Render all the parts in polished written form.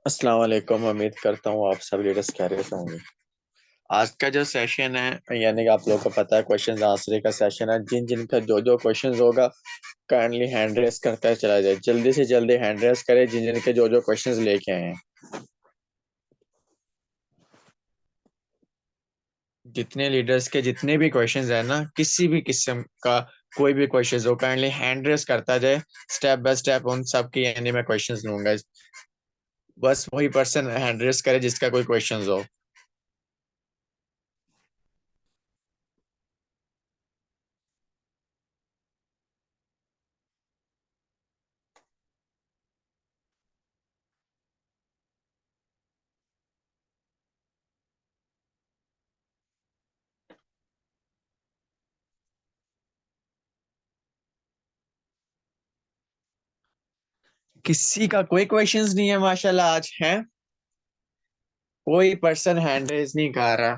अस्सलाम वालेकुम। उम्मीद करता हूँ आप सब लीडर्स खैरियत से होंगे। आज का जो सेशन है यानी कि आप लोगों को पता है क्वेश्चन आंसर का सेशन है। जिन जिन का जो जो क्वेश्चन होगा काइंडली हैंड रेस करता चला जाए, जल्दी से जल्दी हैंड रेस करे जिन जिन के जो जो क्वेश्चंस लेके आए हैं। जितने लीडर्स के जितने भी क्वेश्चंस है ना, किसी भी किस्म का कोई भी क्वेश्चन हो, काइंडली हैंड रेस करता जाए। स्टेप बाय स्टेप उन सब की यानी मैं क्वेश्चंस लूंगा। बस वही पर्सन हैंड रेस करे जिसका कोई क्वेश्चंस हो। किसी का कोई क्वेश्चंस नहीं है माशाल्लाह आज है। कोई पर्सन हैंड रेज नहीं कर रहा।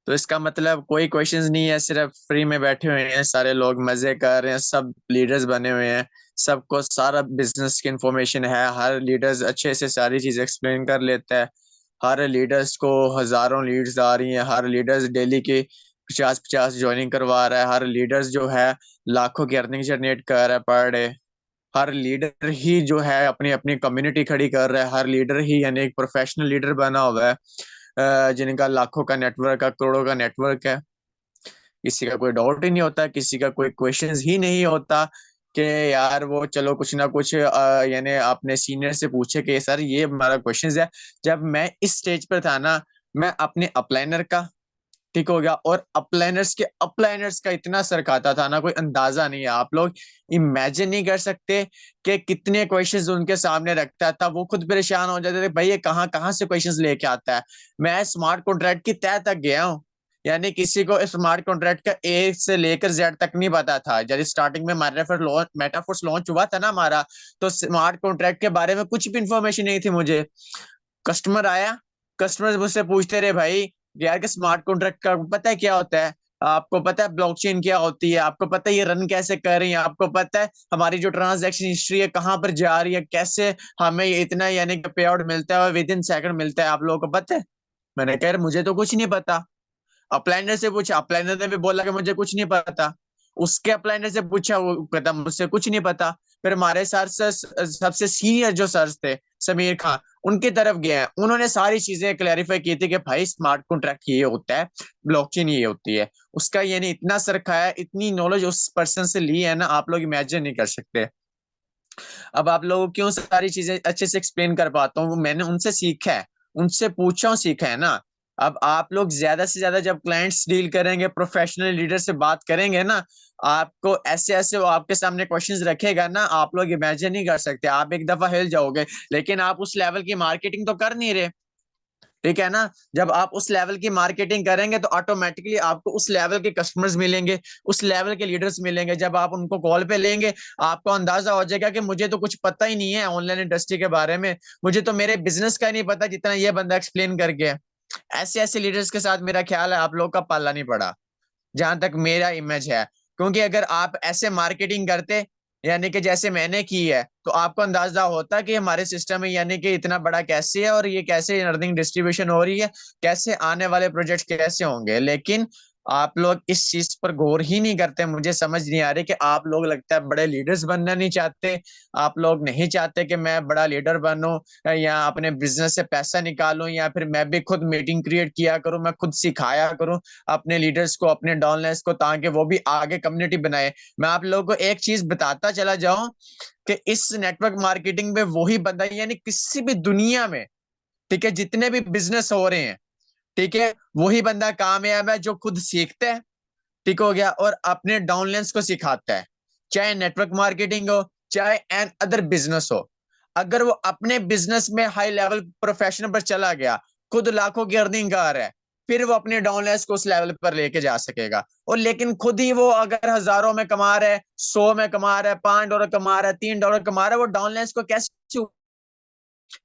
तो इसका मतलब कोई क्वेश्चंस नहीं है, सिर्फ फ्री में बैठे हुए हैं, सारे लोग मजे कर रहे हैं, सब लीडर्स बने हुए हैं। सबको सारा बिजनेस की इंफॉर्मेशन है, हर लीडर्स अच्छे से सारी चीज एक्सप्लेन कर लेता है। हर लीडर्स को हजारों लीड्स आ रही हैं, हर लीडर्स डेली के 50-50 ज्वाइनिंग करवा रहा है, हर लीडर्स जो है लाखों की अर्निंग जनरेट कर रहा है पर डे। हर लीडर ही जो है अपनी अपनी कम्युनिटी खड़ी कर रहा है, हर लीडर ही यानी एक प्रोफेशनल लीडर बना हुआ है। जिनका लाखों का नेटवर्क है, करोड़ों का नेटवर्क है। किसी का कोई डाउट ही नहीं होता, किसी का कोई क्वेश्चंस ही नहीं होता कि यार वो चलो कुछ ना कुछ यानी अपने सीनियर से पूछे कि सर ये हमारा क्वेश्चंस है। जब मैं इस स्टेज पर था ना, मैं अपने अपलाइनर का ठीक हो गया, और अपलाइनर्स के अपलाइनर्स का इतना सर खाता था ना, कोई अंदाजा नहीं है। आप लोग इमेजिन नहीं कर सकते कि कितने क्वेश्चंस उनके सामने रखता था। वो खुद परेशान हो जाते थे, भाई ये कहाँ कहाँ से क्वेश्चंस लेके आता है। मैं स्मार्ट कॉन्ट्रैक्ट की तह तक गया हूँ। यानी किसी को स्मार्ट कॉन्ट्रैक्ट का ए से लेकर जेड तक नहीं पता था। जब स्टार्टिंग में मेटाफोर्स लॉन्च हुआ था ना हमारा, तो स्मार्ट कॉन्ट्रैक्ट के बारे में कुछ भी इंफॉर्मेशन नहीं थी मुझे। कस्टमर आया, कस्टमर मुझसे पूछते रहे, भाई यार के स्मार्ट कॉन्ट्रैक्ट का पता है क्या होता है? आपको पता है ब्लॉकचेन क्या होती है? आपको पता है ये रन कैसे कर रही है? आपको पता है हमारी जो ट्रांजैक्शन हिस्ट्री है कहाँ पर जा रही है? कैसे हमें ये इतना यानी कि पे आउट मिलता है और विद इन सेकंड मिलता है? आप लोगों को पता है? मैंने कहा यार मुझे तो कुछ नहीं पता। अपलाइनर से पूछा, अपलाइनर ने भी बोला कि मुझे कुछ नहीं पता। उसके अपलाइनर से पूछा, वो कहता मुझसे कुछ नहीं पता। फिर हमारे सर से सबसे सीनियर जो सर थे, समीर खान, उनकी तरफ गए। उन्होंने सारी चीजें क्लैरिफाई की थी कि भाई स्मार्ट कॉन्ट्रैक्ट ये होता है, ब्लॉकचेन ये होती है। उसका यानी इतना सर खाया, इतनी नॉलेज उस पर्सन से ली है ना, आप लोग इमेजिन नहीं कर सकते। अब आप लोगों को क्यों सारी चीजें अच्छे से एक्सप्लेन कर पाता हूँ? मैंने उनसे सीखा है, उनसे पूछा हूँ, सीखा है ना। अब आप लोग ज्यादा से ज्यादा जब क्लाइंट्स डील करेंगे, प्रोफेशनल लीडर से बात करेंगे ना, आपको ऐसे ऐसे वो आपके सामने क्वेश्चंस रखेगा ना, आप लोग इमेजिन नहीं कर सकते। आप एक दफा हिल जाओगे। लेकिन आप उस लेवल की मार्केटिंग तो कर नहीं रहे, ठीक है ना। जब आप उस लेवल की मार्केटिंग करेंगे तो ऑटोमेटिकली आपको उस लेवल के कस्टमर्स मिलेंगे, उस लेवल के लीडर्स मिलेंगे। जब आप उनको कॉल पे लेंगे, आपको अंदाजा हो जाएगा कि मुझे तो कुछ पता ही नहीं है ऑनलाइन इंडस्ट्री के बारे में, मुझे तो मेरे बिजनेस का नहीं पता जितना ये बंदा एक्सप्लेन करके। ऐसे ऐसे लीडर्स के साथ मेरा ख्याल है आप लोग का पाला नहीं पड़ा, जहां तक मेरा इमेज है। क्योंकि अगर आप ऐसे मार्केटिंग करते यानी कि जैसे मैंने की है, तो आपको अंदाजा होता कि हमारे सिस्टम में यानी कि इतना बड़ा कैसे है और ये कैसे अर्निंग डिस्ट्रीब्यूशन हो रही है, कैसे आने वाले प्रोजेक्ट कैसे होंगे। लेकिन आप लोग इस चीज पर गौर ही नहीं करते। मुझे समझ नहीं आ रही कि आप लोग लगता है बड़े लीडर्स बनना नहीं चाहते। आप लोग नहीं चाहते कि मैं बड़ा लीडर बनूं या अपने बिजनेस से पैसा निकालूं, या फिर मैं भी खुद मीटिंग क्रिएट किया करूं, मैं खुद सिखाया करूं अपने लीडर्स को, अपने डाउनलाइंस को, ताकि वो भी आगे कम्युनिटी बनाए। मैं आप लोगों को एक चीज बताता चला जाऊं कि इस नेटवर्क मार्केटिंग में वही बंदा यानी किसी भी दुनिया में, ठीक है, जितने भी बिजनेस हो रहे हैं, ठीक है, वही बंदा कामयाब है जो खुद सीखता है, ठीक हो गया, और अपने डाउनलाइंस को सिखाता है। चाहे नेटवर्क मार्केटिंग हो, चाहे एन अदर बिजनेस हो। अगर वो अपने बिजनेस में हाई लेवल प्रोफेशनल पर चला गया, खुद लाखों की अर्निंग कर रहा है, फिर वो अपने डाउनलाइंस को उस लेवल पर लेके जा सकेगा। और लेकिन खुद ही वो अगर हजारों में कमा रहा है, 100 में कमा रहा है, $5 कमा रहा है, $3 कमा रहा है, वो डाउनलाइंस को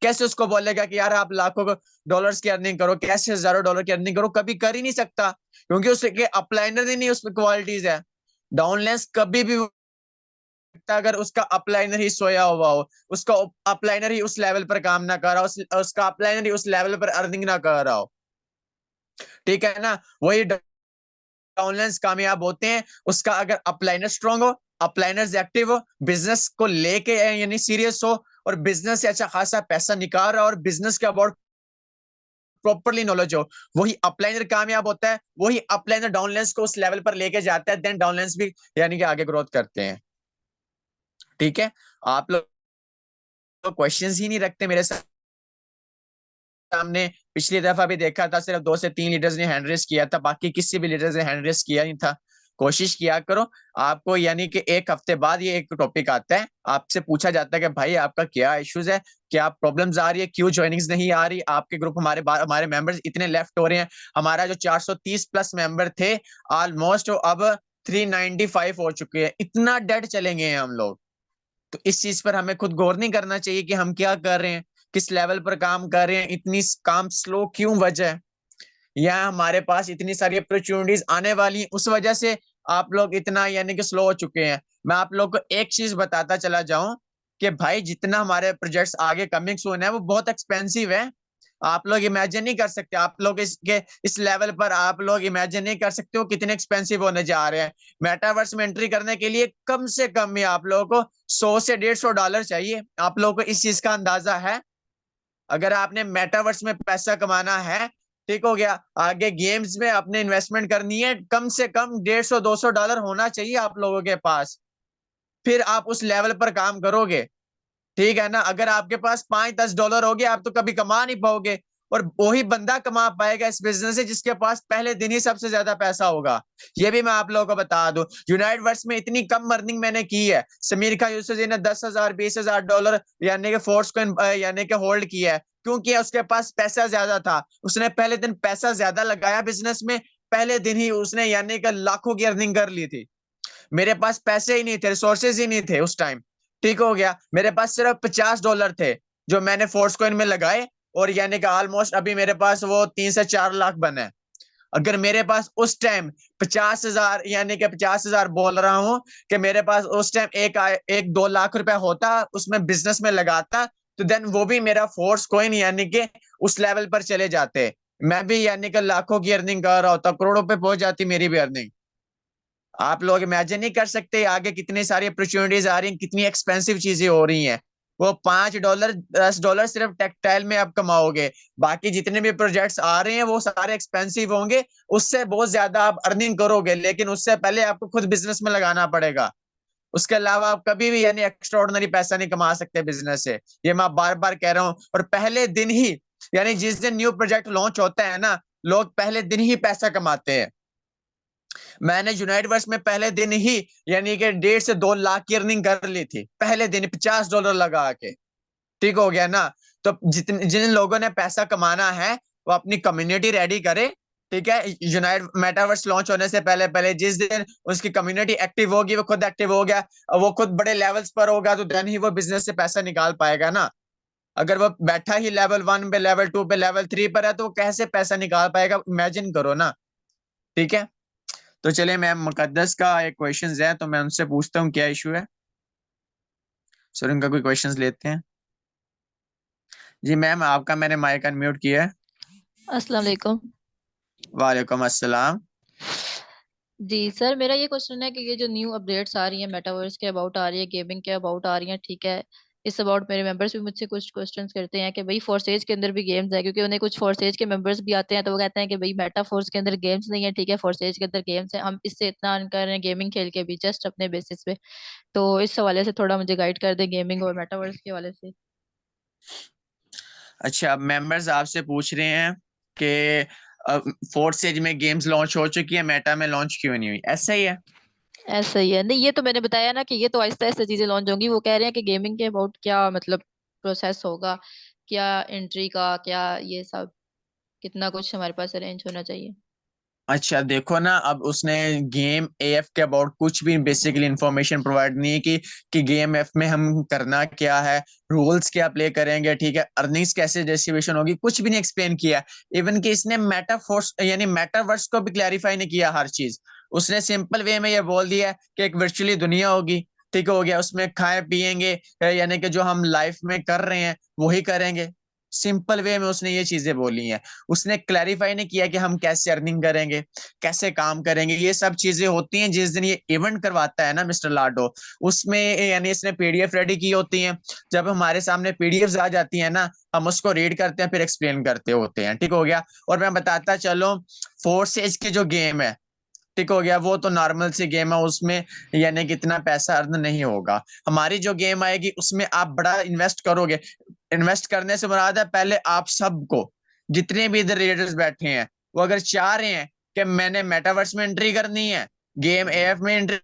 कैसे उसको बोलेगा कि यार आप लाखों डॉलर्स की अर्निंग करो, कैसे हजारों डॉलर की अर्निंग करो? कभी कर ही नहीं सकता, क्योंकि उसके अपलाइनर ही नहीं उसमें क्वालिटीज है। डाउनलाइंस कभी भी सकता अगर उसका अपलाइनर ही सोया हुआ हो, उसका अपलाइनर ही उस लेवल पर काम ना कर रहा हो, उसका अपलाइनर ही उस लेवल पर अर्निंग ना कर रहा हो, ठीक है ना। वही डाउनलाइंस कामयाब होते हैं उसका अगर अपलाइनर स्ट्रांग हो, अपलाइनर्स एक्टिव हो, बिजनेस को लेके यानी सीरियस हो, और बिजनेस से अच्छा खासा पैसा निकाल रहा हो, और बिजनेस के अबाउट प्रॉपरली नॉलेज हो, वही अपलाइनर कामयाब होता है, वही अपलाइनर डाउनलाइंस को उस लेवल पर लेके जाता है, देन डाउनलाइंस भी यानी कि आगे ग्रोथ करते हैं, ठीक है। आप लोग क्वेश्चंस ही नहीं रखते मेरे सामने। पिछली दफा भी देखा था सिर्फ 2 से 3 लीडर्स ने हैंड रेस किया था, बाकी किसी भी लीडर्स ने हैंड रेस किया नहीं था। कोशिश किया करो। आपको यानी कि एक हफ्ते बाद ये एक टॉपिक आता है, आपसे पूछा जाता है कि भाई आपका क्या इश्यूज है, क्या प्रॉब्लम्स आ रही है, क्यों ज्वाइनिंग्स नहीं आ रही आपके ग्रुप, हमारे मेंबर्स इतने लेफ्ट हो रहे हैं। हमारा जो 430 प्लस मेंबर थे, ऑलमोस्ट अब 395 हो चुके हैं। इतना डेड चलेंगे हम लोग। तो इस चीज पर हमें खुद गौर नहीं करना चाहिए कि हम क्या कर रहे हैं, किस लेवल पर काम कर रहे हैं, इतनी काम स्लो क्यों वजह है, या हमारे पास इतनी सारी अपॉर्चुनिटीज आने वाली हैं उस वजह से आप लोग इतना यानी कि स्लो हो चुके हैं। मैं आप लोग को एक चीज बताता चला जाऊं कि भाई जितना हमारे प्रोजेक्ट्स आगे कमिंग सून है वो बहुत एक्सपेंसिव है। आप लोग इमेजिन नहीं कर सकते, आप लोग इसके इस लेवल पर आप लोग इमेजिन नहीं कर सकते हो कितने एक्सपेंसिव होने जा रहे हैं। मेटावर्स में एंट्री करने के लिए कम से कम ही आप लोगों को 100 से $150 चाहिए। आप लोगों को इस चीज का अंदाजा है? अगर आपने मेटावर्स में पैसा कमाना है, ठीक हो गया, आगे गेम्स में अपने इन्वेस्टमेंट करनी है, कम से कम $150-200 होना चाहिए आप लोगों के पास, फिर आप उस लेवल पर काम करोगे, ठीक है ना। अगर आपके पास $5-10 हो गए, आप तो कभी कमा नहीं पाओगे। और वही बंदा कमा पाएगा इस बिजनेस से जिसके पास पहले दिन ही सबसे ज्यादा पैसा होगा। ये भी मैं आप लोगों को बता दूं, यूनाइट वर्स में इतनी कम अर्निंग मैंने की है। समीर खान यूसुफ जी ने 10,000 $20,000 यानी कि फोर्स को यानी कि होल्ड किया है, क्योंकि उसके पास पैसा ज्यादा था। उसने पहले दिन पैसा ज्यादा लगाया बिजनेस में, पहले दिन ही उसने यानी कि लाखों की अर्निंग कर ली थी। मेरे पास पैसे ही नहीं थे, रिसोर्सेज ही नहीं थे उस टाइम, ठीक हो गया। मेरे पास सिर्फ $50 थे जो मैंने फोर्स कॉइन में लगाए, और यानी कि ऑलमोस्ट अभी मेरे पास वो 3 से 4 लाख बने। अगर मेरे पास उस टाइम 50,000 यानी कि 50,000 बोल रहा हूं कि मेरे पास उस टाइम 1-2 लाख रुपए होता उसमें बिजनेस में लगाता, तो देन वो भी मेरा फोर्स कॉइन यानी कि उस लेवल पर चले जाते। मैं भी यानी कि लाखों की अर्निंग कर रहा होता, करोड़ों पे पहुंच जाती मेरी भी अर्निंग। आप लोग इमेजिन नहीं कर सकते आगे कितनी सारी अपॉर्चुनिटीज आ रही हैं, कितनी एक्सपेंसिव चीजें हो रही हैं। वो $5-10 सिर्फ टेक्सटाइल में आप कमाओगे, बाकी जितने भी प्रोजेक्ट्स आ रहे हैं वो सारे एक्सपेंसिव होंगे। उससे बहुत ज्यादा आप अर्निंग करोगे, लेकिन उससे पहले आपको खुद बिजनेस में लगाना पड़ेगा। उसके अलावा आप कभी भी यानी एक्स्ट्रा ऑर्डिनरी पैसा नहीं कमा सकते बिजनेस से, ये मैं बार बार कह रहा हूँ। और पहले दिन ही यानी जिस दिन न्यू प्रोजेक्ट लॉन्च होता है ना, लोग पहले दिन ही पैसा कमाते हैं। मैंने यूनाइट वर्स में पहले दिन ही यानी कि 1.5 से 2 लाख की अर्निंग कर ली थी, पहले दिन $50 लगा के, ठीक हो गया ना। तो जितने जिन लोगों ने पैसा कमाना है वो अपनी कम्युनिटी रेडी करे, ठीक है। यूनाइट मेटावर्स लॉन्च होने से पहले पहले जिस दिन उसकी कम्युनिटी एक्टिव होगी, वो खुद एक्टिव हो गया, वो खुद बड़े लेवल्स पर होगा, तो देन ही वो बिजनेस से पैसा निकाल पाएगा ना। अगर वो बैठा ही लेवल 1 पे, लेवल 2 पे, लेवल 3 पर है, तो वो कैसे पैसा निकाल पाएगा, इमेजिन करो ना, ठीक है। तो चलिए मैम, मुकद्दस का एक क्वेश्चन है तो मैं उनसे पूछता हूँ क्या इशू है। सर उनका कोई क्वेश्चंस लेते हैं। जी मैम, आपका मैंने माइक अनम्यूट किया है। अस्सलाम वालेकुम। वालेकुम अस्सलाम। जी सर, मेरा ये क्वेश्चन है कि ये जो न्यू अपडेट्स आ रही हैं मेटावर्स के अबाउट आ रही है, गेमिंग के अबाउट आ रही हैं, ठीक है। इस अबाउट मेरे मेंबर्स भी मुझसे कुछ क्वेश्चंस करते हैं कि भाई फोर्सेज के अंदर भी गेम्स है, क्योंकि उन्हें कुछ फोर्सेज के मेंबर्स भी आते हैं तो वो कहते हैं कि भाई मेटा फोर्स के अंदर गेम्स नहीं है, ठीक है, फोर्सेज के अंदर गेम्स है, हम इससे इतना अर्न कर रहे हैं गेमिंग खेल के भी जस्ट अपने बेसिस पे। तो इस हवाले से थोड़ा मुझे गाइड कर दे गेमिंग और मेटावर्स के हवाले से। अच्छा, अब मेंबर्स आपसे पूछ रहे हैं कि फोर्थ स्टेज में गेम्स लॉन्च हो चुकी है, मेटा में लॉन्च क्यों नहीं हुई, ऐसा ही है? ऐसा ही है, नहीं ये तो मैंने बताया ना कि ये तो आहिस्ता आहिस्ता चीजें लॉन्च होंगी। वो कह रहे हैं कि गेमिंग के अबाउट क्या मतलब प्रोसेस होगा, क्या एंट्री का, क्या ये सब, कितना कुछ हमारे पास अरेंज होना चाहिए। अच्छा देखो ना, अब उसने गेम एफ के अबाउट कुछ भी बेसिकली इंफॉर्मेशन प्रोवाइड नहीं है कि गेम एफ में हम करना क्या है, रूल्स क्या प्ले करेंगे, ठीक है, अर्निंग्स कैसे डिस्ट्रीब्यूशन होगी, कुछ भी नहीं एक्सप्लेन किया। इवन कि इसने मेटाफोर्स यानी मेटावर्स को भी क्लैरिफाई नहीं किया हर चीज। उसने सिंपल वे में ये बोल दिया कि एक वर्चुअली दुनिया होगी, ठीक हो गया, उसमें खाए पिएंगे, यानी कि जो हम लाइफ में कर रहे हैं वही करेंगे। सिंपल वे में उसने ये चीजें बोली हैं। उसने क्लैरिफाई नहीं किया कि हम कैसे अर्निंग करेंगे, कैसे काम करेंगे। ये सब चीजें होती हैं जिस दिन ये इवेंट करवाता है ना मिस्टर लाडो, उसमें यानी इसने पीडीएफ रेडी की होती हैं। जब हमारे सामने पीडीएफ आ जाती है ना, हम उसको रीड करते हैं, फिर एक्सप्लेन करते होते हैं। ठीक हो गया। और मैं बताता चलो, फोर्स एज की जो गेम है, ठीक हो गया, वो तो नॉर्मल सी गेम है, उसमें यानी कि इतना पैसा अर्न नहीं होगा। हमारी जो गेम आएगी उसमें आप बड़ा इन्वेस्ट करोगे। इन्वेस्ट करने से मुराद है, पहले आप सबको, जितने भी इधर रीडर्स बैठे हैं, वो अगर चाह रहे हैं कि मैंने मेटावर्स में एंट्री करनी है, गेम एफ में एंट्री,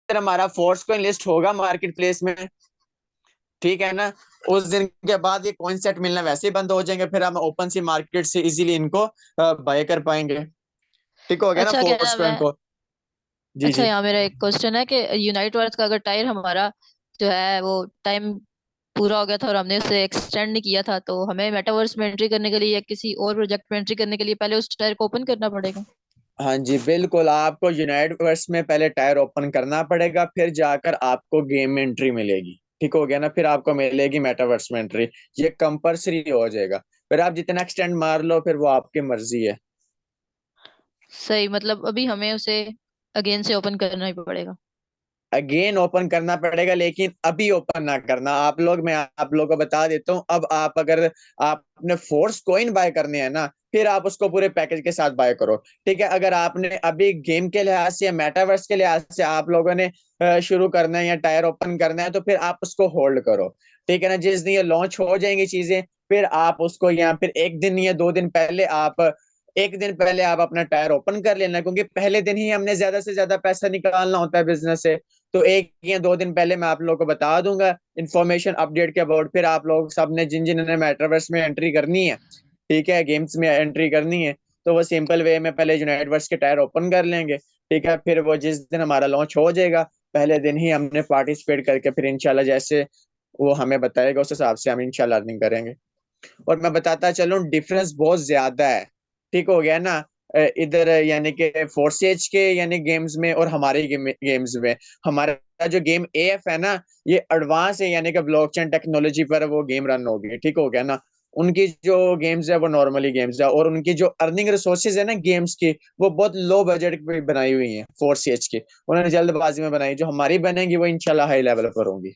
हमारा फोर्स को लिस्ट होगा मार्केट प्लेस में, ठीक है ना। उस दिन के बाद ये कॉइन सेट मिलना वैसे ही बंद हो जाएंगे, फिर हम ओपन सी मार्केट से इजीली इनको बाय कर पाएंगे। ठीक हो गया ना अच्छा कह फोर्स रहा कॉइन मैं। को। जी अच्छा, जी। यहाँ मेरा एक क्वेश्चन है कि यूनाइट वर्स का अगर टायर हमारा जो है वो टाइम पूरा हो गया था और हमने उसे एक्सटेंड नहीं किया था, तो हमें मेटावर्स में एंट्री करने के लिए या किसी और प्रोजेक्ट में एंट्री करने के लिए पहले उस टायर को ओपन करना पड़ेगा? हाँ जी बिल्कुल, आपको यूनाइटवर्स में पहले टायर ओपन करना पड़ेगा, फिर जाकर आपको गेम में एंट्री मिलेगी। ठीक हो गया ना, फिर आपको मिलेगी मेटावर्स में एंट्री। ये कंपलसरी हो जाएगा। फिर आप जितना एक्सटेंड मार लो, फिर वो आपकी मर्जी है। सही, मतलब अभी हमें उसे अगेन से ओपन करना ही पड़ेगा? अगेन ओपन करना पड़ेगा, लेकिन अभी ओपन ना करना आप लोग। मैं आप लोगों को बता देता हूँ, अब आप अगर आपने फोर्स कॉइन बाय करने हैं ना, फिर आप उसको पूरे पैकेज के साथ बाय करो। ठीक है, अगर आपने अभी गेम के लिहाज से या मेटावर्स के लिहाज से आप लोगों ने शुरू करना है या टायर ओपन करना है, तो फिर आप उसको होल्ड करो। ठीक है ना, जिस दिन ये लॉन्च हो जाएंगी चीजें, फिर आप उसको, या फिर एक दिन या दो दिन पहले आप, एक दिन पहले आप अपना टायर ओपन कर लेना, क्योंकि पहले दिन ही हमने ज्यादा से ज्यादा पैसा निकालना होता है बिजनेस से। तो एक या दो दिन पहले मैं आप लोगों को बता दूंगा इन्फॉर्मेशन अपडेट के अबाउट, फिर आप लोग सब ने जिन जिन ने मेटावर्स में एंट्री करनी है, ठीक है, गेम्स में एंट्री करनी है, तो वो सिंपल वे में पहले यूनाइटवर्स के टायर ओपन कर लेंगे। ठीक है, फिर वो जिस दिन हमारा लॉन्च हो जाएगा, पहले दिन ही हमने पार्टिसिपेट करके, फिर इंशाल्लाह जैसे वो हमें बताएगा उस हिसाब से हम इंशाल्लाह अर्निंग करेंगे। और मैं बताता चलूं, डिफरेंस बहुत ज्यादा है। ठीक हो गया ना। इधर यानी कि फोर्सेज के यानी गेम्स में और हमारे गेम्स में, हमारा जो गेम एएफ है ना, ये एडवांस है, यानी कि ब्लॉकचेन टेक्नोलॉजी पर वो गेम रन होगी। ठीक हो गया ना। उनकी जो गेम्स है वो नॉर्मली गेम्स है, और उनकी जो अर्निंग रिसोर्सेज है ना गेम्स की, वो बहुत लो बजट पे बनाई हुई है फोर्सेज की। उन्होंने जल्दबाजी में बनाई, जो हमारी बनेंगी वो इंशाल्लाह हाई लेवल पर होंगी।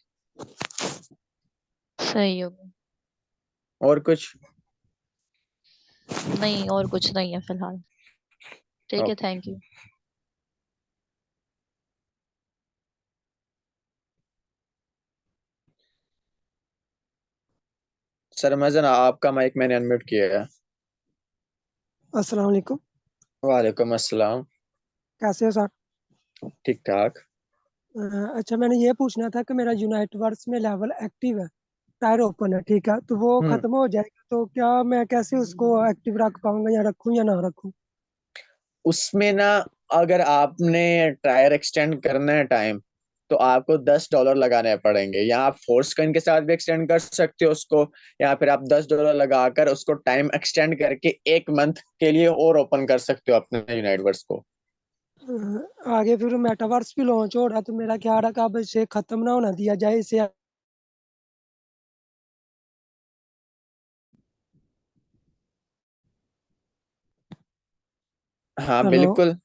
सही होगा। और कुछ? नहीं, और कुछ नहीं है फिलहाल। ठीक है, थैंक यू। सरमजन, आपका माइक मैंने अनम्यूट किया है। अस्सलाम वालेकुम। वालेकुम अस्सलाम। कैसे हो सर? ठीक ठाक। अच्छा, मैंने ये पूछना था कि मेरा यूनाइटवर्स में लेवल एक्टिव है, टायर ओपन है, ठीक है, तो वो हम्म। खत्म हो जाएगा तो क्या मैं कैसे उसको एक्टिव रख पाऊंगा, या रखूं या ना रखूं? उसमें ना, अगर आपने टायर एक्सटेंड करना है टाइम, तो आपको $10 लगाने पड़ेंगे, या आप फोर्स कन के साथ भी एक्सटेंड कर सकते हो उसको, या फिर आप $10 लगाकर उसको टाइम एक्सटेंड करके 1 मंथ के लिए और ओपन कर सकते हो अपने यूनाइटवर्स को। आगे फिर मेटावर्स भी लॉन्च हो रहा, तो मेरा क्या रहा कि अब इसे खत्म ना होना दिया जाए इसे। हाँ हेलो। बिल्कुल।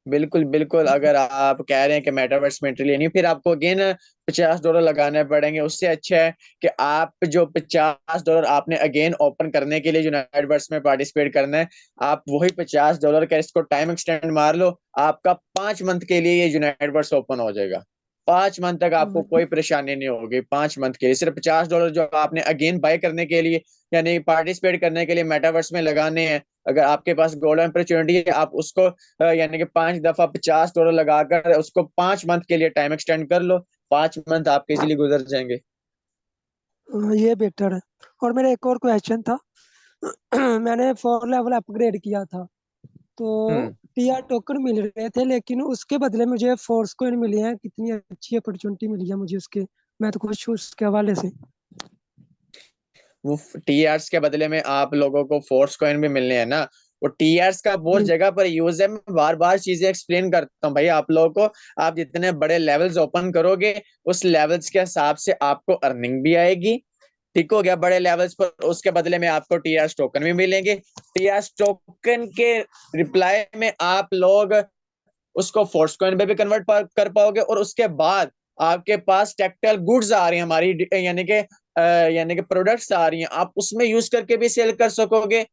बिल्कुल बिल्कुल, अगर आप कह रहे हैं कि मेटावर्स में एंट्री लेनी है, फिर आपको अगेन $50 लगाने पड़ेंगे। उससे अच्छा है कि आप जो $50 आपने अगेन ओपन करने के लिए यूनाइटवर्स में पार्टिसिपेट करना है, आप वही $50 का इसको टाइम एक्सटेंड मार लो, आपका 5 मंथ के लिए ये यूनाइटवर्स ओपन हो जाएगा। 5 मंथ तक आपको कोई परेशानी नहीं होगी। 5 मंथ के लिए सिर्फ $50 जो आपने अगेन बाय करने के लिए, यानी पार्टिसिपेट करने के लिए मेटावर्स में लगाने हैं। अगर आपके पास गोल्डन अपॉर्चुनिटी है, आप उसको यानी कि 5 दफा $50 लगाकर उसको 5 मंथ के लिए टाइम एक्सटेंड कर लो। 5 मंथ आपके इजीली गुजर जाएंगे। ये बेटर है। और मेरा एक और क्वेश्चन था। मैंने 4 लेवल अपग्रेड किया था, तो हम्म। टीआर टोकन मिल रहे थे, लेकिन उसके बदले मुझे फोर्स कॉइन मिली है। कितनी अच्छी अपॉर्चुनिटी मिली है मुझे उसके, मैं तो खुश हूँ उसके हवाले से। वो टीआरस के बदले में आप लोगों को फोर्स कॉइन भी मिलने हैं ना। वो टीआरस का बहुत जी जगह पर यूज है, मैं बार बार चीजें एक्सप्लेन करता हूँ भाई आप लोगों को। आप जितने बड़े लेवल्स ओपन करोगे उस लेवल्स के हिसाब से आपको अर्निंग भी आएगी। ठीक हो गया, बड़े लेवल्स पर उसके बदले में आपको टीआरस टोकन भी मिलेंगे। टीआरस टोकन के रिप्लाई में आप लोग उसको फोर्स कॉइन में भी कन्वर्ट कर पाओगे, और उसके बाद आपके पास टेक्टाइल गुड्स आ रही है हमारी, यानी कि प्रोडक्ट्स आ रही हैं, आप उसमें यूज करके भी सेल कर सकोगे।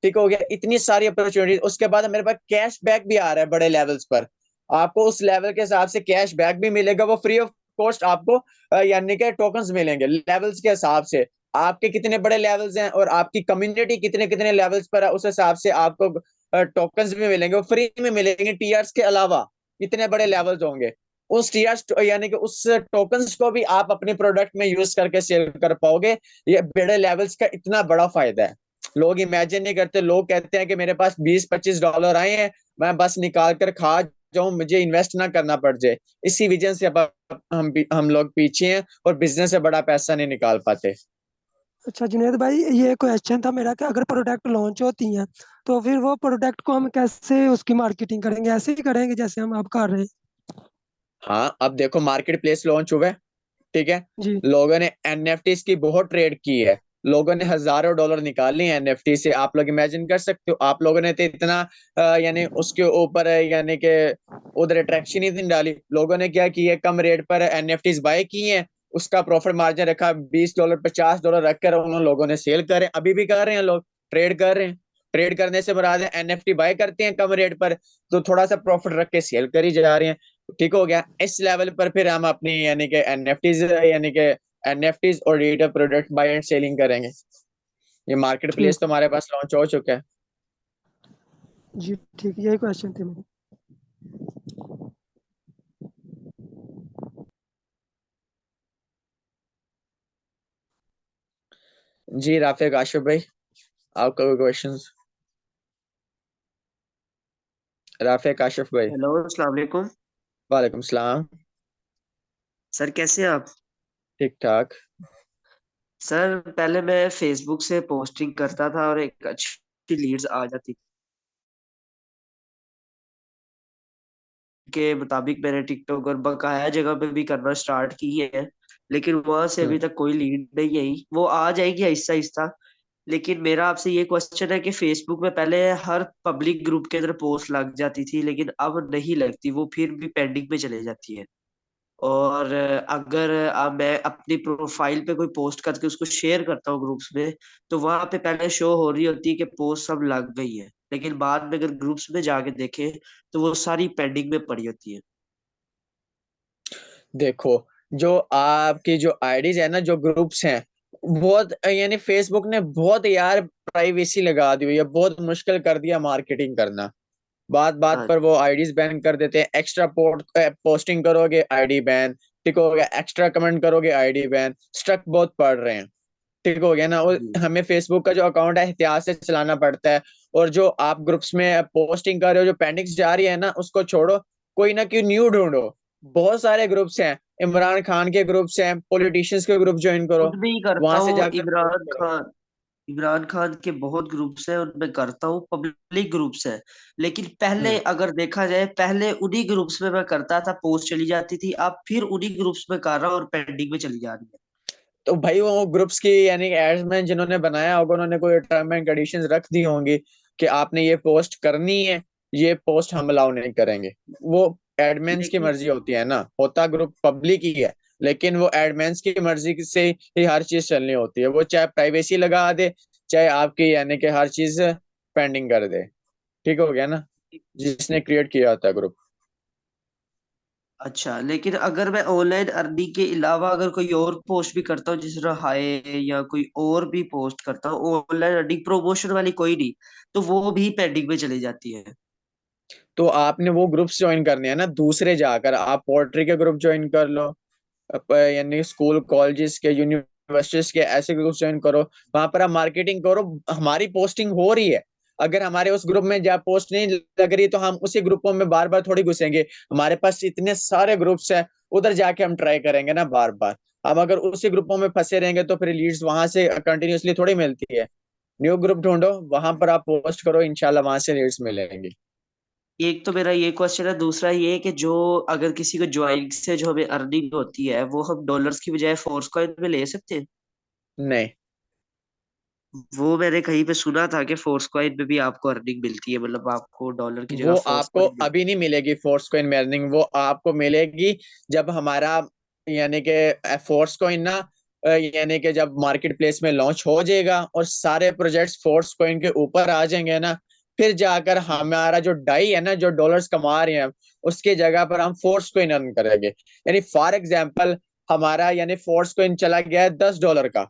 ठीक हो गया, इतनी सारी अपॉर्चुनिटी। उसके बाद मेरे पास कैश बैक भी आ रहा है बड़े लेवल्स पर। आपको उस लेवल के हिसाब से कैश बैक भी मिलेगा, वो फ्री ऑफ कॉस्ट आपको यानी कि टोकन्स मिलेंगे लेवल्स के हिसाब से। आपके कितने बड़े लेवल्स हैं और आपकी कम्युनिटी कितने कितने लेवल्स पर है, उस हिसाब से आपको टोकन्स भी मिलेंगे, वो फ्री में मिलेंगे। टीआरस के अलावा इतने बड़े लेवल्स होंगे, उस टीआरस यानी कि उस टोकन्स को भी आप अपने प्रोडक्ट में यूज करके सेल कर पाओगे। ये बड़े लेवल्स का इतना बड़ा फायदा है, लोग इमेजिन नहीं करते। लोग कहते हैं कि मेरे पास $20-25 आए हैं, मैं बस निकाल कर खा जाऊं, मुझे इन्वेस्ट ना करना पड़ जाए। इसी वजह से अब हम लोग पीछे हैं और बिजनेस से बड़ा पैसा नहीं निकाल पाते। अच्छा जुनेद भाई, ये क्वेश्चन था मेरा कि अगर प्रोडक्ट लॉन्च होती हैं तो फिर वो प्रोडक्ट को हम कैसे उसकी मार्केटिंग करेंगे? ऐसे ही करेंगे जैसे हम अब कर रहे हैं? हाँ, अब देखो मार्केट प्लेस लॉन्च हुआ है, ठीक है। जी लोगों ने एनएफटी की बहुत ट्रेड की है, लोगों ने हजारों डॉलर निकाले हैं एनएफटी से। आप लोग इमेजिन कर सकते हो, आप लोगों ने तो इतना यानी उसके ऊपर यानी कि उधर अट्रैक्शन ही नहीं डाली। लोगों ने क्या किया, कम रेट पर एनएफटी बाय किए हैं, उसका प्रॉफिट मार्जिन रखा $20 $50 रखकर उन लोगों ने सेल करे। अभी भी कर रहे हैं लोग, ट्रेड कर रहे हैं। ट्रेड करने से मुराद है एनएफटी बाय करते हैं कम रेट पर, तो थोड़ा सा प्रॉफिट रख के सेल करी जा रहे हैं। ठीक हो गया, इस लेवल पर फिर हम अपनी यानी कि एनएफटीज और digital product buy and selling करेंगे। ये मार्केट ठीक। प्लेस तो हमारे पास लॉन्च हो चुका है। जी ठीक, यही क्वेश्चन थे मेरे। जी राफिक आशिफ भाई, आपका कोई क्वेश्चन? राफिक आशिफ भाई। हेलो, अस्सलाम वालेकुम। वालेकुम सलाम। सर कैसे हैं आप? ठीक ठाक। सर पहले मैं फेसबुक से पोस्टिंग करता था और एक अच्छी लीड्स आ जाती के मुताबिक मैंने टिकटॉक और बकाया जगह पे भी करना स्टार्ट की है, लेकिन वहां से हम्म। अभी तक कोई लीड नहीं आई। वो आ जाएगी आहिस्ता आहिस्ता। लेकिन मेरा आपसे ये क्वेश्चन है कि फेसबुक में पहले हर पब्लिक ग्रुप के अंदर पोस्ट लग जाती थी, लेकिन अब नहीं लगती, वो फिर भी पेंडिंग में चले जाती है। और अगर मैं अपनी प्रोफाइल पे कोई पोस्ट करके उसको शेयर करता हूँ ग्रुप्स में, तो वहां पे पहले शो हो रही होती है कि पोस्ट सब लग गई है, लेकिन बाद में अगर ग्रुप्स में जाके देखें तो वो सारी पेंडिंग में पड़ी होती है। देखो, जो आपकी जो आईडीज है ना, जो ग्रुप्स हैं, बहुत यानी फेसबुक ने बहुत यार प्राइवेसी लगा दी हुई है, बहुत मुश्किल कर दिया मार्केटिंग करना। बात बात हाँ पर वो आईडीज बैन कर देते हैं। एक्स्ट्रा पोस्टिंग करोगे आईडी बैन, ठीक हो गया, एक्स्ट्रा कमेंट करोगे आईडी बैन, स्ट्रक बहुत पड़ रहे हैं। ठीक हो गया ना। और जी। हमें फेसबुक का जो अकाउंट है एहतियात से चलाना पड़ता है। और जो आप ग्रुप्स में पोस्टिंग कर रहे हो, जो पेंडिंग्स जा रही है ना, उसको छोड़ो, कोई ना कोई न्यू ढूंढो। बहुत सारे ग्रुप्स हैं, इमरान खान के ग्रुप्स हैं, पॉलिटिशियंस के ग्रुप ज्वाइन करो, खुद भी करता वहां से हूँ। जाकर पोस्ट इमरान करो। खान, इमरान खान के बहुत ग्रुप्स हैं, उनमें करता हूँ, पब्लिक ग्रुप्स हैं। लेकिन पहले हम्म। अगर देखा जाए, पहले उन्हीं ग्रुप्स में मैं करता था, पोस्ट चली जाती थी, अब फिर उन्हीं ग्रुप्स में कर रहा हूँ और पेंडिंग में चली जा रही है। तो भाई वो ग्रुप्स की यानी एड्समैन जिन्होंने बनाया होगा, उन्होंने कोई टर्म एंड कंडीशंस रख दी होंगी कि आपने ये पोस्ट करनी है, ये पोस्ट हम अलाउ नहीं करेंगे। वो एडमिन्स की लेकिन मर्जी होती है ना, होता ग्रुप पब्लिक ही है, लेकिन वो एडमिन्स की मर्जी से ही हर चीज चलनी होती है। वो चाहे प्राइवेसी लगा दे, चाहे आपकी यानी कि हर चीज पेंडिंग कर दे। ठीक हो गया ना, जिसने क्रिएट किया होता है ग्रुप। अच्छा, लेकिन अगर मैं ऑनलाइन अर्निंग के अलावा अगर कोई और पोस्ट भी करता हूँ, जिस तरह हाय या कोई और भी पोस्ट करता हूँ ऑनलाइन अर्निंग प्रमोशन वाली, कोई नहीं, तो वो भी पेंडिंग में चली जाती है। तो आपने वो ग्रुप्स ज्वाइन करने हैं ना दूसरे, जाकर आप पोल्ट्री के ग्रुप ज्वाइन कर लो, यानी स्कूल कॉलेजेस के यूनिवर्सिटीज के ऐसे ग्रुप ज्वाइन करो। वहां पर आप मार्केटिंग करो, हमारी पोस्टिंग हो रही है, अगर हमारे उस ग्रुप में जब पोस्ट नहीं लग रही तो हम उसी ग्रुपों में बार बार थोड़ी घुसेंगे, हमारे पास इतने सारे ग्रुप्स हैं, उधर जाके हम ट्राई करेंगे ना बार बार। हम अगर उसी ग्रुपों में फंसे रहेंगे तो फिर लीड्स वहां से कंटिन्यूअसली थोड़ी मिलती है। न्यू ग्रुप ढूंढो, वहां पर आप पोस्ट करो, इंशाल्लाह वहां से लीड्स मिलेंगी। एक तो मेरा ये क्वेश्चन है, दूसरा ये है कि जो अगर किसी को ज्वाइनिंग से जो हमें अर्निंग होती है वो हम डॉलर्स की बजाय फोर्स कॉइन में ले सकते हैं? नहीं, वो मैंने कहीं पे सुना था कि फोर्स कॉइन में भी आपको अर्निंग मिलती है, मतलब आपको डॉलर की जगह वो फोर्स आपको कॉइन अभी नहीं मिलेगी फोर्स कॉइन में अर्निंग, वो आपको मिलेगी जब हमारा यानी कि फोर्स कॉइन ना यानी कि जब मार्केट प्लेस में लॉन्च हो जाएगा और सारे प्रोजेक्ट्स फोर्स कॉइन के ऊपर आ जाएंगे ना, फिर जाकर हमारा जो डाई है ना, जो डॉलर्स कमा रहे हैं, उसकी जगह पर हम फोर्स कॉइन अर्न करेंगे। यानी फॉर एग्जाम्पल हमारा यानी फोर्स कॉइन चला गया है $10 का,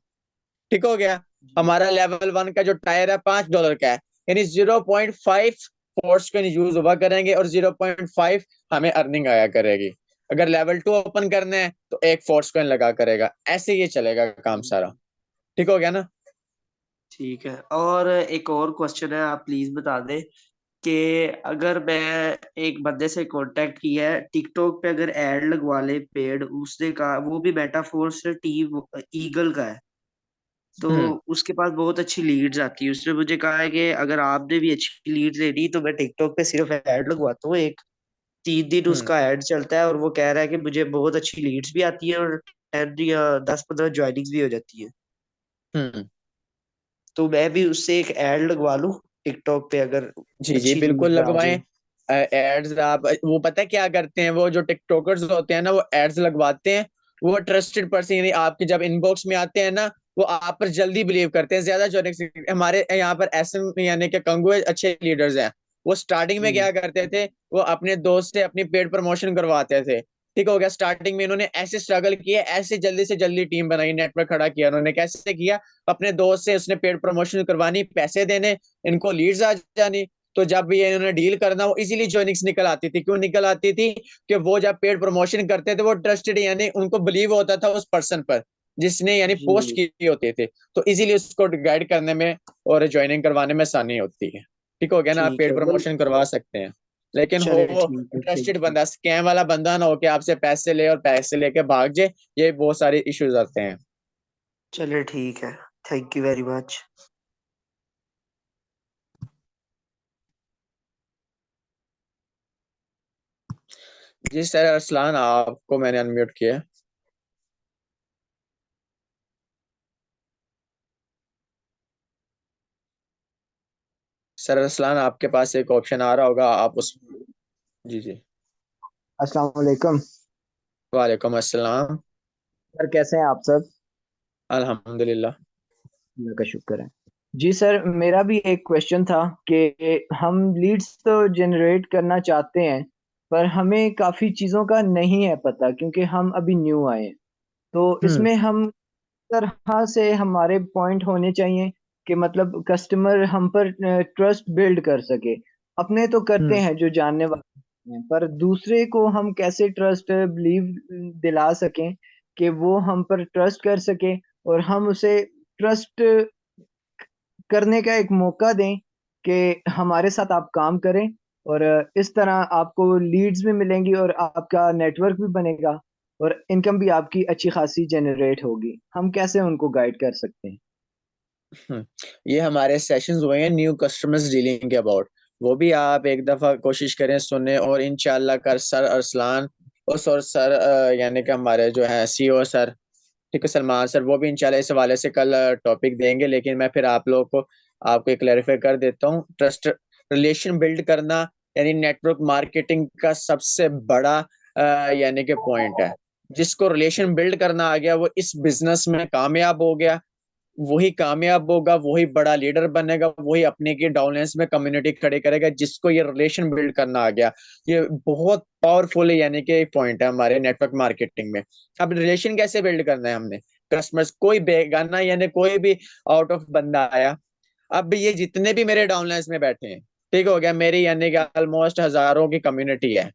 ठीक हो गया। जी। हमारा लेवल 1 का जो टायर है $5 का है, यानी 0.5 फोर्स को यूज हुआ करेंगे और 0.5 हमें अर्निंग आया करेगी। अगर लेवल 2 ओपन करना है तो एक फोर्स कॉइन लगा करेगा, ऐसे ये चलेगा काम सारा। ठीक हो गया ना? ठीक है, और एक और क्वेश्चन है, आप प्लीज बता दें कि अगर मैं एक बंदे से कांटेक्ट किया है टिकटॉक पे, अगर एड लगवा ले पेड, उसने कहा वो भी मेटाफोर्स टीम ईगल का है, तो हम्म। उसके पास बहुत अच्छी लीड्स आती है। उसने मुझे कहा है कि अगर आपने भी अच्छी लीड्स लेनी तो मैं टिकटॉक पे सिर्फ ऐड लगवाता हूँ, एक 3 दिन हम्म। उसका ऐड चलता है और वो कह रहा है कि मुझे बहुत अच्छी लीड्स भी आती है और 10 या 15 ज्वाइनिंग्स भी हो जाती है। हम्म। तो मैं भी उससे एक ऐड लगवा लूं टिकटॉक पे, अगर जी जी अच्छी बिल्कुल लीड्स आ लगवाएं जाए? एड्स। आप वो पता है क्या करते हैं, वो जो टिकटॉकर्स होते हैं ना, वो एड्स लगवाते हैं। वो ट्रस्टेड पर्सन यानी आपके जब इनबॉक्स में आते हैं ना, वो आप पर जल्दी बिलीव करते हैं ज्यादा जोने से। हमारे यहाँ पर एसएम यानी कि कंगुए अच्छे लीडर्स हैं। वो स्टार्टिंग में हम्म। क्या करते थे, वो अपने दोस्त से अपनी पेड प्रमोशन करवाते थे। ठीक हो गया। स्टार्टिंग में इन्होंने ऐसे स्ट्रगल किया, ऐसे जल्दी से जल्दी टीम बनाई, नेटवर्क खड़ा किया। उन्होंने कैसे किया, अपने दोस्त से उसने पेड प्रमोशन करवानी, पैसे देने, इनको लीड्स आ जानी। तो जब भी इन्होंने डील करना, वो इजीली ज्वाइनिंग्स निकल आती थी। क्यों निकल आती थी? कि वो जब पेड प्रमोशन करते थे वो ट्रस्टेड यानी उनको बिलीव होता था उस पर्सन पर जिसने यानी पोस्ट जी। की होती थी। तो इजीली उसको गाइड करने में और ज्वाइनिंग करवाने में आसानी होती है। ठीक हो गया ना? आप ठीक पेड है, प्रमोशन करवा सकते हैं, लेकिन हो चले ठीक है, ट्रस्टेड थैंक यू। बंदा, स्कैम वाला बंदा ना हो कि आपसे पैसे ले और पैसे लेके भाग जाए। ये बहुत सारे इश्यूज आते हैं। चले ठीक है, थैंक यू वेरी मच। जी सर अरसलान, आपको मैंने अनम्यूट किया। सर अरसलान, आपके पास एक ऑप्शन आ रहा होगा, आप उस। जी जी। अस्सलाम वालेकुम। वालेकुम अस्सलाम। सर कैसे हैं आप सब? अल्हम्दुलिल्लाह। अल्लाह का शुक्र है। जी सर, मेरा भी एक क्वेश्चन था कि हम लीड्स तो जनरेट करना चाहते हैं, पर हमें काफ़ी चीज़ों का नहीं है पता क्योंकि हम अभी न्यू आए हैं। तो हम्म। इसमें हम तरह से हमारे पॉइंट होने चाहिए कि मतलब कस्टमर हम पर ट्रस्ट बिल्ड कर सके। अपने तो करते हम्म। हैं जो जानने वाले हैं, पर दूसरे को हम कैसे ट्रस्ट बिलीव दिला सकें कि वो हम पर ट्रस्ट कर सके और हम उसे ट्रस्ट करने का एक मौका दें कि हमारे साथ आप काम करें और इस तरह आपको लीड्स भी मिलेंगी और आपका नेटवर्क भी बनेगा और इनकम भी आपकी अच्छी खासी जनरेट होगी। हम कैसे उनको गाइड कर सकते हैं? ये हमारे सेशंस हुए हैं न्यू कस्टमर्स डीलिंग के अबाउट। वो भी आप एक दफा कोशिश करें सुने, और इंशाल्लाह कर सर अरसलान और सर यानी कि हमारे जो है सीईओ सर, ठीक है, सलमान सर, वो भी इंशाल्लाह इस हवाले से कल टॉपिक देंगे। लेकिन मैं फिर आप लोगों को आपको एक क्लैरिफाई कर देता हूँ। ट्रस्ट रिलेशन बिल्ड करना यानी नेटवर्क मार्केटिंग का सबसे बड़ा यानी कि पॉइंट है। जिसको रिलेशन बिल्ड करना आ गया वो इस बिजनेस में कामयाब हो गया, वही कामयाब होगा, वही बड़ा लीडर बनेगा, वही अपने की डाउनलाइंस में कम्युनिटी खड़ी करेगा, जिसको ये रिलेशन बिल्ड करना आ गया। ये बहुत पावरफुल है यानी कि एक पॉइंट है हमारे नेटवर्क मार्केटिंग में। अब रिलेशन कैसे बिल्ड करना है हमने? कस्टमर्स कोई बेगाना यानी कोई भी आउट ऑफ बंदा आया, अब ये जितने भी मेरे डाउनलाइंस में बैठे हैं, ठीक हो गया, मेरी यानी कि ऑलमोस्ट हजारों की कम्युनिटी है,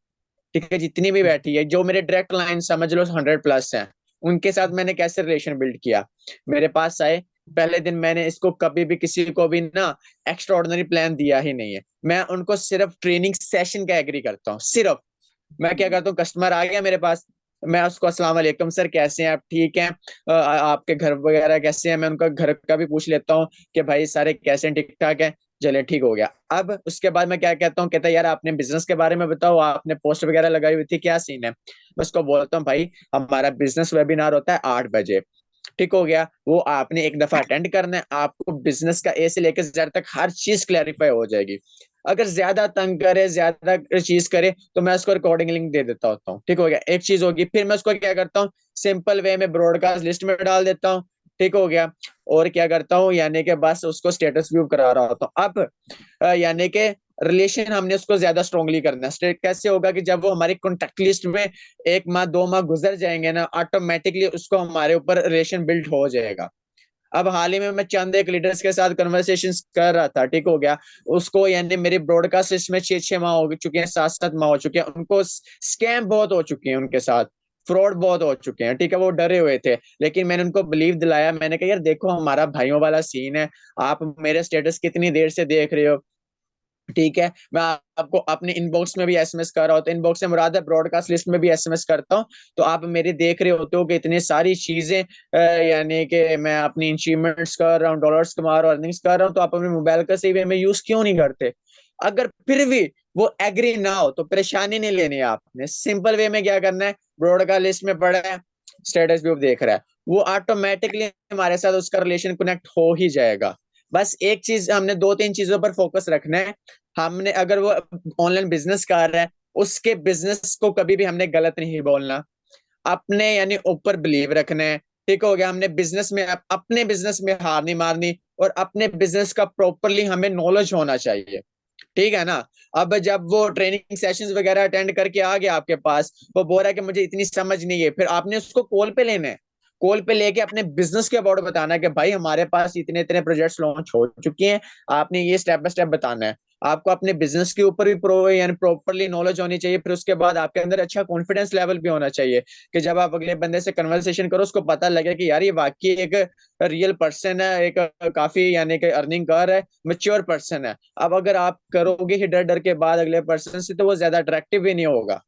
ठीक है, जितनी भी बैठी है, जो मेरे डायरेक्ट लाइन समझ लो 100+ हैं, उनके साथ मैंने कैसे रिलेशन बिल्ड किया? मेरे पास आए, पहले दिन मैंने इसको कभी भी किसी को भी ना एक्स्ट्रा ऑर्डिनरी प्लान दिया ही नहीं है। मैं उनको सिर्फ ट्रेनिंग सेशन का एग्री करता हूँ। सिर्फ मैं क्या करता हूँ, कस्टमर आ गया मेरे पास, मैं उसको अस्सलाम वालेकुम सर कैसे हैं आप, ठीक हैं, आपके घर वगैरह कैसे हैं, मैं उनका घर का भी पूछ लेता हूँ कि भाई सारे कैसे हैं, ठीक ठाक है, चले ठीक हो गया। अब उसके बाद मैं क्या कहता हूँ, कहता है यार आपने बिजनेस के बारे में बताओ, आपने पोस्ट वगैरह लगाई हुई थी, क्या सीन है। मैं उसको बोलता हूँ भाई हमारा बिजनेस वेबिनार होता है 8 बजे, ठीक हो गया, वो आपने एक दफा अटेंड करना है, आपको बिजनेस का ए से लेकर जेड तक हर चीज क्लैरिफाई हो जाएगी। अगर ज्यादा तंग करे, ज्यादा चीज करे, तो मैं उसको रिकॉर्डिंग लिंक दे देता होता हूँ, ठीक हो गया, एक चीज होगी। फिर मैं उसको क्या करता हूँ, सिंपल वे में ब्रॉडकास्ट लिस्ट में डाल देता हूँ, ठीक हो गया। और क्या करता हूँ, यानी कि बस उसको स्टेटस व्यू करा रहा होता हूँ। अब यानी कि रिलेशन हमने उसको ज्यादा स्ट्रांगली करना है। कैसे होगा कि जब वो हमारी कॉन्टेक्ट लिस्ट में 1 माह 2 माह गुजर जाएंगे ना, ऑटोमेटिकली उसको हमारे ऊपर रिलेशन बिल्ड हो जाएगा। अब हाल ही में मैं चंद एक लीडर्स के साथ कन्वर्सेशन कर रहा था, ठीक हो गया, उसको यानी मेरी ब्रॉडकास्ट लिस्ट में 6-6 माह हो चुके हैं, 7-7 माह हो चुके हैं, उनको स्कैम बहुत हो चुके हैं, उनके साथ फ्रॉड बहुत हो चुके हैं, ठीक है, वो डरे हुए थे। लेकिन मैंने उनको बिलीव दिलाया, मैंने कहा यार देखो हमारा भाइयों वाला सीन है, आप मेरे स्टेटस कितनी देर से देख रहे हो, ठीक है, मैं आपको अपने इनबॉक्स में भी एसएमएस कर रहा हूँ, इनबॉक्स से मुराद है ब्रॉडकास्ट लिस्ट में भी एसएमएस करता हूँ, तो आप मेरे देख रहे होते हो कि इतनी सारी चीजें यानी कि मैं अपनी अचीवमेंट्स कर रहा हूँ, डॉलर्स कमा रहा हूँ, अर्निंग्स कर रहा हूँ, तो आप अपने मोबाइल का सही वे में यूज क्यों नहीं करते। अगर फिर भी वो एग्री ना हो तो परेशानी नहीं लेनी है आपने, सिंपल वे में क्या करना है, ब्रॉडकास्ट लिस्ट में पड़ा है, स्टेटस व्यू देख रहा है, वो ऑटोमेटिकली हमारे साथ उसका रिलेशन कनेक्ट हो ही जाएगा। बस एक चीज हमने 2-3 चीजों पर फोकस रखना है। हमने अगर वो ऑनलाइन बिजनेस कर रहा है, उसके बिजनेस को कभी भी हमने गलत नहीं बोलना, अपने यानी ऊपर बिलीव रखना है, ठीक हो गया। हमने बिजनेस में अपने बिजनेस में हार नहीं मारनी, और अपने बिजनेस का प्रॉपरली हमें नॉलेज होना चाहिए, ठीक है ना। अब जब वो ट्रेनिंग सेशंस वगैरह अटेंड करके आ गया आपके पास, वो बोल रहा है कि मुझे इतनी समझ नहीं है, फिर आपने उसको कॉल पे लेना है, कॉल पे लेके अपने बिजनेस के अबाउट बताना है कि भाई हमारे पास इतने इतने प्रोजेक्ट्स लॉन्च हो चुके हैं, आपने ये स्टेप बाय स्टेप बताना है। आपको अपने बिजनेस के ऊपर भी यानी प्रॉपरली नॉलेज होनी चाहिए। फिर उसके बाद आपके अंदर अच्छा कॉन्फिडेंस लेवल भी होना चाहिए कि जब आप अगले बंदे से कन्वर्सेशन करो, उसको पता लगे कि यार ये वाकई एक रियल पर्सन है, एक काफी यानी कि अर्निंग कर रहा है, मेच्योर पर्सन है। अब अगर आप करोगे ही डर डर के बाद अगले पर्सन से, तो वो ज्यादा अट्रैक्टिव भी नहीं होगा,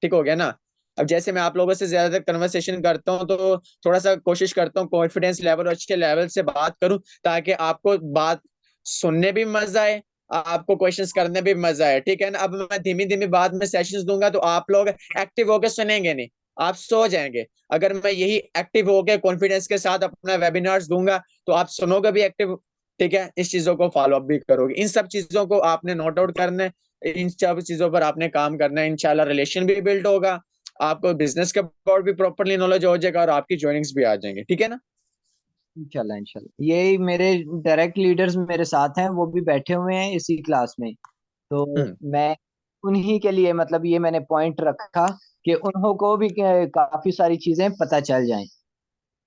ठीक हो गया ना। अब जैसे मैं आप लोगों से ज्यादातर कन्वर्सेशन करता हूँ, तो थोड़ा सा कोशिश करता हूँ कॉन्फिडेंस लेवल और अच्छे लेवल से बात करूं, ताकि आपको बात सुनने भी मजा आए, आपको क्वेश्चंस करने भी मजा आए, ठीक है ना। अब मैं धीमी धीमी बात में सेशंस दूंगा, तो आप लोग एक्टिव होकर सुनेंगे नहीं, आप सो जाएंगे। अगर मैं यही एक्टिव होकर कॉन्फिडेंस के साथ अपना वेबिनार्स दूंगा, तो आप सुनोगे भी एक्टिव, ठीक है, इस चीजों को फॉलो अप भी करोगे। इन सब चीजों को आपने नोट आउट करना है, इन सब चीजों पर आपने काम करना है, इंशाल्लाह रिलेशन भी बिल्ड होगा, आपको बिजनेस के अबाउट भी प्रॉपरली नॉलेज हो जाएगा, और आपकी ज्वाइनिंग्स भी आ जाएंगे, ठीक है ना। इंशाल्लाह इंशाल्लाह, यही मेरे डायरेक्ट लीडर्स मेरे साथ हैं, वो भी बैठे हुए हैं इसी क्लास में। तो हम्म। मैं उन्हीं के लिए मतलब ये मैंने पॉइंट रखा कि उन्हों को भी काफी सारी चीजें पता चल जाएं।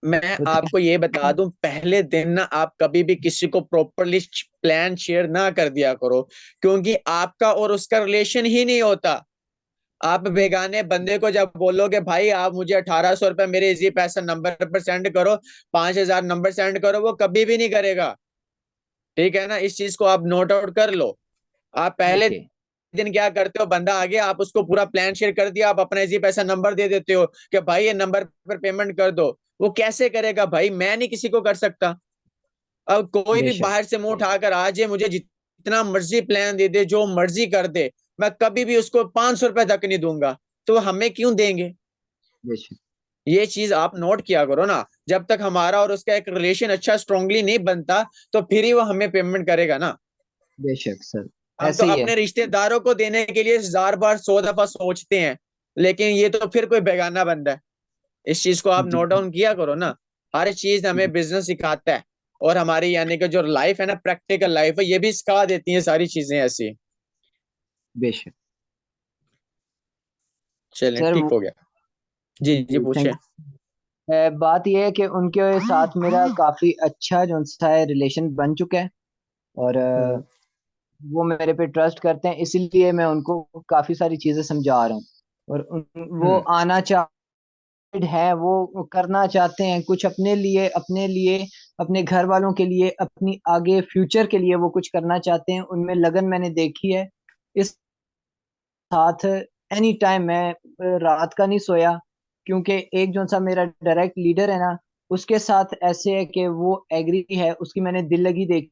मैं तो आपको ये बता दूं, पहले दिन ना आप कभी भी किसी को प्रॉपरली प्लान शेयर ना कर दिया करो, क्योंकि आपका और उसका रिलेशन ही नहीं होता। आप बेगाने बंदे को जब बोलोगे भाई आप मुझे 1800 रुपए मेरे इजी पैसा नंबर पर सेंड करो, 5000 नंबर सेंड करो, वो कभी भी नहीं करेगा, ठीक है ना। इस चीज को आप नोट आउट कर लो। आप पहले ओके। दिन क्या करते हो, बंदा आ गया, आप उसको पूरा प्लान शेयर कर दिया, आप अपना इजी पैसा नंबर दे देते हो कि भाई ये नंबर पर पेमेंट कर दो। वो कैसे करेगा भाई, मैं नहीं किसी को कर सकता। अब कोई भी बेशक। बाहर से मुंह उठाकर आ जाए, मुझे जितना मर्जी प्लान दे दे, जो मर्जी कर दे, मैं कभी भी उसको 500 रुपए तक नहीं दूंगा, तो हमें क्यों देंगे। बेशक। ये चीज आप नोट किया करो ना, जब तक हमारा और उसका एक रिलेशन अच्छा स्ट्रांगली नहीं बनता, तो फिर ही वो हमें पेमेंट करेगा ना। बेशक सर। हम तो ऐसे ही है। अपने रिश्तेदारों को देने के लिए 1000 बार 100 दफा सोचते हैं, लेकिन ये तो फिर कोई बेगाना बंदा है। इस चीज को आप जी। नोट डाउन किया करो ना। हर चीज हमें बिजनेस सिखाता है, और हमारी यानी कि जो लाइफ है ना, प्रैक्टिकल लाइफ है, ये भी सिखा देती है सारी चीजें ऐसी। बेशक। चलें, सर ठीक हो गया। जी जी, जी पूछे। थैंक। बात यह है कि उनके साथ मेरा काफी अच्छा जो सा है रिलेशन बन चुका है, और हम्म। वो मेरे पे ट्रस्ट करते हैं, इसीलिए मैं उनको काफी सारी चीजें समझा रहा हूँ। और वो हम्म। आना चाह है, वो करना चाहते हैं कुछ अपने लिए अपने घर वालों के लिए, अपनी आगे फ्यूचर के लिए वो कुछ करना चाहते हैं, उनमें लगन मैंने देखी है। इस साथ एनी टाइम मैं रात का नहीं सोया, क्योंकि एक जो सा मेरा डायरेक्ट लीडर है ना, उसके साथ ऐसे है कि वो एग्री है, उसकी मैंने दिल लगी देखी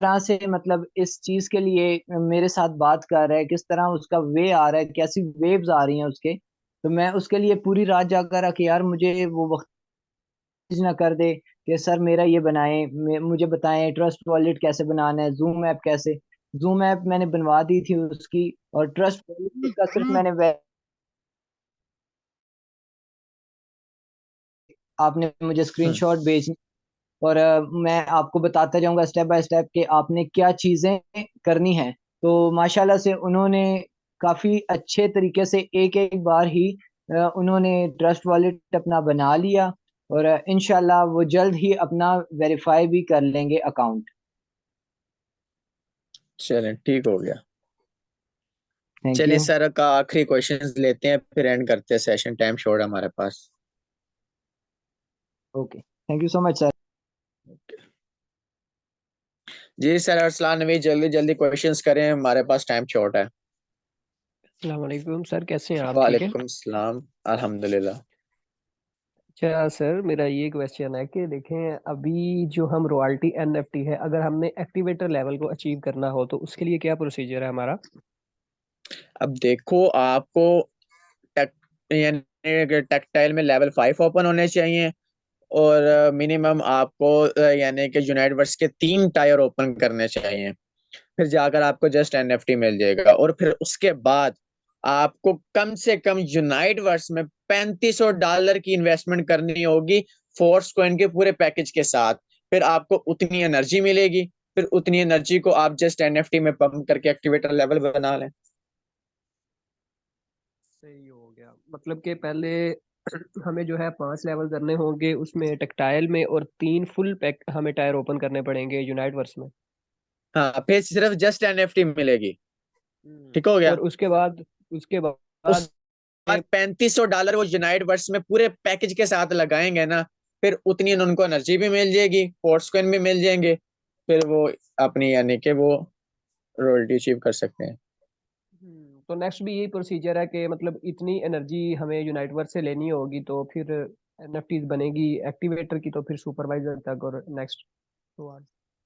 तरह से, मतलब इस चीज के लिए मेरे साथ बात कर रहा है, किस तरह उसका वे आ रहा है, कैसी वेव्स आ रही हैं उसके। तो मैं उसके लिए पूरी रात जागा रहा कि यार मुझे वो वक्त ना कर दे कि सर मेरा ये बनाएं, मुझे बताएं ट्रस्ट वॉलेट कैसे बनाना है, जूम ऐप कैसे। जूम ऐप मैंने बनवा दी थी उसकी, और ट्रस्ट वॉलेट का सिर्फ मैंने आपने मुझे हम्म, स्क्रीनशॉट भेज, और मैं आपको बताता जाऊंगा स्टेप बाय स्टेप कि आपने क्या चीजें करनी है। तो माशाल्लाह से उन्होंने काफी अच्छे तरीके से एक एक बार ही उन्होंने ट्रस्ट वॉलेट अपना बना लिया, और इंशाल्लाह वो जल्द ही अपना वेरीफाई भी कर लेंगे अकाउंट। चलें ठीक हो गया। थैंक चलिए यू। सर का आखिरी क्वेश्चंस लेते हैं, फिर एंड करते हैं सेशन, टाइम शॉर्ट है हमारे पास। Okay, thank you so much sir. जी सर अरसलान नवी, जल्दी जल्दी क्वेश्चंस करें, हमारे पास टाइम शॉर्ट है। अस्सलाम वालेकुम सर, कैसे हैं आप? ठीक है। वालेकुम सलाम, अल्हम्दुलिल्लाह। अच्छा सर, मेरा ये क्वेश्चन है कि देखें, अभी जो हम रॉयल्टी एनएफटी है, अगर हमने एक्टिवेटर लेवल को अचीव करना हो तो उसके लिए क्या प्रोसीजर है हमारा? अब देखो, आपको टेक यानी टेक्सटाइल में लेवल 5 ओपन होने चाहिए, और मिनिमम आपको यानी कि यूनाइटवर्स के 3 टायर ओपन करने चाहिए, फिर जाकर आपको जस्ट एनएफटी मिल जाएगा। और फिर उसके बाद आपको कम से कम यूनाइटवर्स में $3500 की इन्वेस्टमेंट करनी होगी, फोर्स कॉइन के पूरे पैकेज के साथ। फिर आपको उतनी एनर्जी मिलेगी, फिर उतनी एनर्जी को आप जस्ट एनएफटी में पंप करके एक्टिवेटर लेवल बना लें। सही हो गया, मतलब कि पहले हमें जो है 5 लेवल करने होंगे उसमें टेक्टाइल में, और 3 फुल पैक हमें टायर ओपन करने पड़ेंगे यूनाइटवर्स में। हाँ, फिर सिर्फ जस्ट एनएफटी मिलेगी। ठीक हो गया। और उसके बाद उस बाद $3500 वो यूनाइट वर्स में पूरे पैकेज के साथ लगाएंगे ना, फिर उतनी उनको एनर्जी भी मिल जाएगी, फोर्स कॉइन भी मिल जाएंगे, फिर वो अपनी यानी कि वो रॉयल्टी अचीव कर सकते हैं। तो नेक्स्ट भी यही प्रोसीजर है कि मतलब इतनी एनर्जी हमें यूनाइटवर्स से लेनी होगी तो फिर एनएफटीज बनेगी एक्टिवेटर की, तो फिर सुपरवाइजर तक और नेक्स्ट।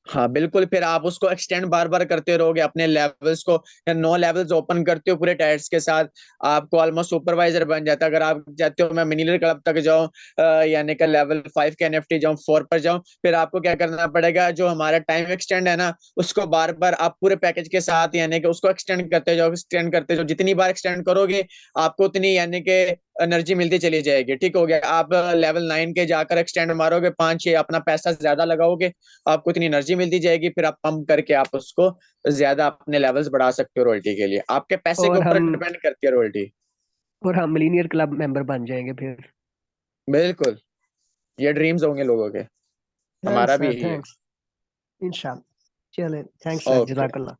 हाँ बिल्कुल, फिर आप उसको एक्सटेंड बार बार करते रहोगे अपने लेवल्स को, या 9 लेवल्स ओपन करते हो पूरे टायर्स के साथ, आपको ऑलमोस्ट सुपरवाइजर बन जाता है। अगर आप चाहते हो मैं मिनीलर क्लब तक जाऊं, यानी कि लेवल 5 के एनएफटी जाऊं, 4 पर जाऊं, फिर आपको क्या करना पड़ेगा, जो हमारा टाइम एक्सटेंड है ना, उसको बार बार आप पूरे पैकेज के साथ यानी कि उसको एक्सटेंड करते जाओ, जितनी बार एक्सटेंड करोगे आपको उतनी यानी कि एनर्जी मिलती चली जाएगी। ठीक हो गया। आप लेवल 9 के जाकर एक्सटेंड मारोगे, 5-6 अपना पैसा ज्यादा लगाओगे, आपको इतनी एनर्जी मिलती जाएगी, फिर आप पंप करके आप उसको ज्यादा अपने लेवल्स बढ़ा सकते हो रॉयल्टी के लिए। आपके पैसे के और ऊपर हम डिपेंड करती है रॉयल्टी। और हम मिलीनियर क्लब मेंबर बन जाएंगे फिर। बिल्कुल, ये ड्रीम्स होंगे लोगों के, थैंक्स हमारा भी सर, यही है। थैंक्स। इंशाल्लाह। चलें, थैंक्स सर, ओके, जज़ाकल्लाह।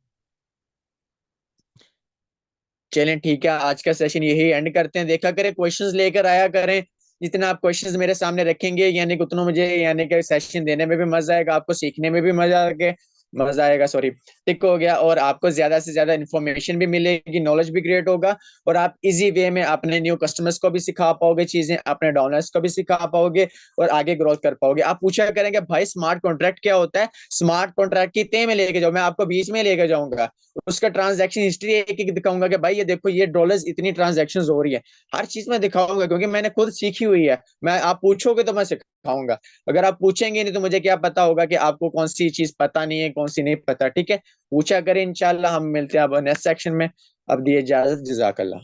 चलें ठीक है, आज का सेशन यही एंड करते हैं। देखा करें, क्वेश्चंस लेकर आया करें, जितना आप क्वेश्चंस मेरे सामने रखेंगे यानी कि उतना मुझे यानी कि सेशन देने में भी मजा आएगा, आपको सीखने में भी मजा आएगा सॉरी। ठीक हो गया। और आपको ज्यादा से ज्यादा इन्फॉर्मेशन भी मिलेगी, नॉलेज भी क्रिएट होगा, और आप इजी वे में अपने न्यू कस्टमर्स को भी सिखा पाओगे चीजें, अपने डाउनलाइंस को भी सिखा पाओगे, और आगे ग्रोथ कर पाओगे। आप पूछा करेंगे भाई स्मार्ट कॉन्ट्रैक्ट क्या होता है, स्मार्ट कॉन्ट्रैक्ट की तय में लेके जाओ, मैं आपको बीच में लेके जाऊंगा, उसका ट्रांजैक्शन हिस्ट्री एक एक दिखाऊंगा कि भाई ये देखो ये डॉलर्स इतनी ट्रांजैक्शन हो रही है, हर चीज में दिखाऊंगा, क्योंकि मैंने खुद सीखी हुई है। मैं आप पूछोगे तो मैं सिखाऊंगा, अगर आप पूछेंगे नहीं तो मुझे क्या पता होगा कि आपको कौन सी चीज पता नहीं है, कौन सी नहीं पता। ठीक है, पूछा करें, इंशाल्लाह हम मिलते हैं अब नेक्स्ट सेक्शन में। अब दिए इजाजत, जज़ाकल्लाह।